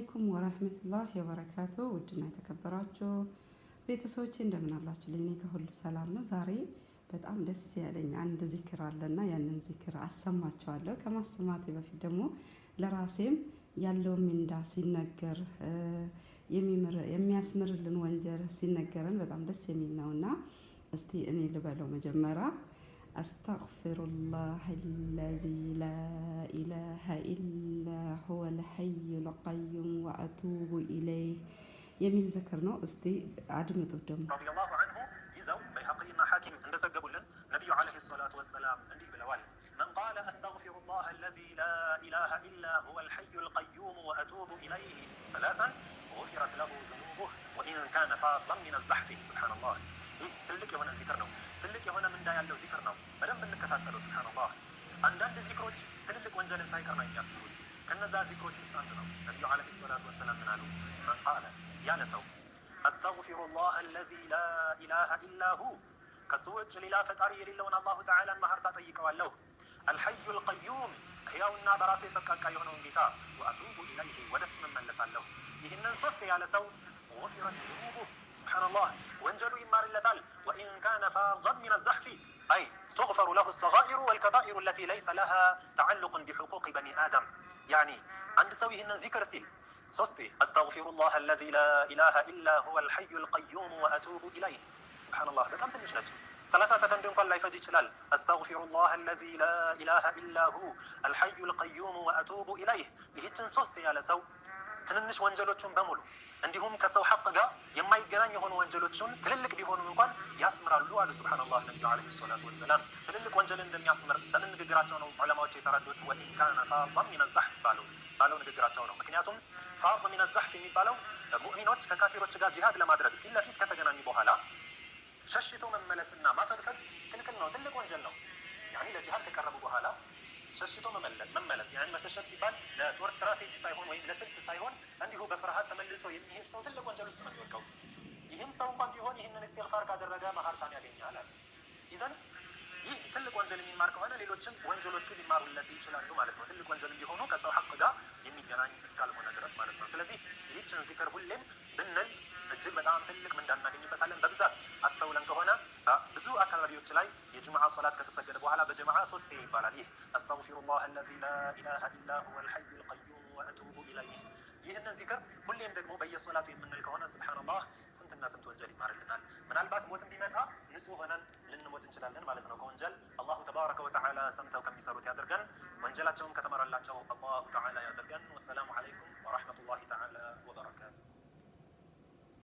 አለይኩም ወራህመቱላሂ ወበረካቱ። ውድና የተከበራችሁ ቤተሰቦቼ እንደምን አላችሁ? ለኔ ከሁሉ ሰላም ነው። ዛሬ በጣም ደስ ያለኝ አንድ ዚክር አለና ያንን ዚክር አሰማችኋለሁ። ከማሰማቴ በፊት ደግሞ ለራሴም ያለው ሚንዳ ሲነገር የሚያስምርልን ወንጀል ሲነገረን በጣም ደስ የሚል ነውና እስቲ እኔ ልበለው መጀመሪያ أستغفر الله الذي لا إله إلا هو الحي القيوم وأتوب إليه يمين ذكرنا استي عدم تقدم رضي الله عنه يزو بيهقينا حاكم عند زقبولن نبي عليه الصلاة والسلام عندي بالوال من قال أستغفر الله الذي لا إله إلا هو الحي القيوم وأتوب إليه ثلاثا غفرت له ذنوبه وإن كان فاضلا من الزحف سبحان الله تلك هنا ذكرنا ትልቅ የሆነ ምንዳ ያለው ዚክር ነው። በደንብ እንከታተለው። ሱብሃንአላህ አንዳንድ ዚክሮች ትልልቅ ወንጀልን ሳይቀር ነው የሚያስምሩት። ከነዛ ዚክሮች ውስጥ አንዱ ነው። ነብዩ አለይሂ ሰላቱ ወሰላም ምን አሉ? ማን ቃለ ያለ ሰው አስተግፊሩላህ አለዚ ላ ኢላሃ ኢላ ሁ ከሱ ውጭ ሌላ ፈጣሪ የሌለውን አላሁ ተዓላን ማህርታ ጠይቀዋለሁ። አልሐዩል ቀዩም ሕያውና በራሱ የተቃቃ የሆነውን ጌታ ወአቱቡ ኢለይሂ ወደሱ እመለሳለሁ። ይህንን ሶስት ያለ ሰው غفرت ذنوبه سبحان الله ወንጀሉ ይማርለታል። وإن كان فاضا من الزحف أي تغفر له الصغائر والكبائر التي ليس لها تعلق بحقوق بني آدم. يعني عند سويه إن ذكر سيل صوستي أستغفر الله الذي لا إله إلا هو الحي القيوم وأتوب إليه سبحان الله بتأم تنشنج 30 سكند ينقل لا يفجي شلال أستغفر الله الذي لا إله إلا هو الحي القيوم وأتوب إليه يهجن صوستي على سو ትንንሽ ወንጀሎችን በሙሉ እንዲሁም ከሰው ሐቅ ጋር የማይገናኝ የሆኑ ወንጀሎችን ትልልቅ ቢሆኑ እንኳን ያስምራሉ አሉ። ሱብሃንአላህ ነብዩ አለይሂ ሰላቱ ወሰላም ትልልቅ ወንጀል እንደሚያስምር በምን ንግግራቸው ነው ዑለማዎች የተረዱት? ወኢን ካነ ፋضን ሚነ الزحፍ ባለው ንግግራቸው ነው። ምክንያቱም ፋض ሚነ الزحፍ የሚባለው ሙእሚኖች ከካፊሮች ጋር ጂሃድ ለማድረግ ፊት ለፊት ከተገናኙ በኋላ ሸሽቶ መመለስና ማፈግፈግ ክልክል ነው፣ ትልቅ ወንጀል ነው። ያኒ ለጂሃድ ከቀረቡ በኋላ ሸሽቶ መመለስ ያን መሸሸት ሲባል ለጦር ስትራቴጂ ሳይሆን ወይም ለስልት ሳይሆን እንዲሁ በፍርሃት ተመልሶ የሚሄድ ሰው ትልቅ ወንጀል ውስጥ ነው የሚወድቀው። ይህም ሰው እንኳን ቢሆን ይህንን ኢስቲግፋር ካደረገ ማህርታን ያገኛል አለ። ይዘን ይህ ትልቅ ወንጀል የሚማር ከሆነ ሌሎችም ወንጀሎቹ ሊማሩለት ይችላሉ ማለት ነው። ትልቅ ወንጀል እንዲሆኑ ከሰው ሐቅ ጋር የሚገናኝ እስካልሆነ ድረስ ማለት ነው። ስለዚህ ይህችን ዚክር ሁሌም ብንል እጅግ በጣም ትልቅ ምንዳ እናገኝበታለን። በብዛት አስተውለን ከሆነ ብዙ አካባቢዎች ላይ የጁምዓ ሶላት ከተሰገደ በኋላ በጀማዓ ሶስት ይባላል። ይህ አስተግፊሩላህ አለዚ ላ ኢላሃ ኢላ ሁወል ሐዩል ቀዩም ወአቱቡ ኢለይህ። ይህንን ዚክር ሁሌም ደግሞ በየሶላቱ የምንል ከሆነ ሱብሃንአላህ ስንትና ስንት ወንጀል ይማርልናል። ምናልባት ሞትን ቢመታ ንጹህ ሆነን ልንሞት እንችላለን ማለት ነው ከወንጀል። አላሁ ተባረከ ወተዓላ ሰምተው ከሚሰሩት ያድርገን፣ ወንጀላቸውን ከተመራላቸው አላሁ ተዓላ ያድርገን። ወሰላሙ አለይኩም ወራህመቱላሂ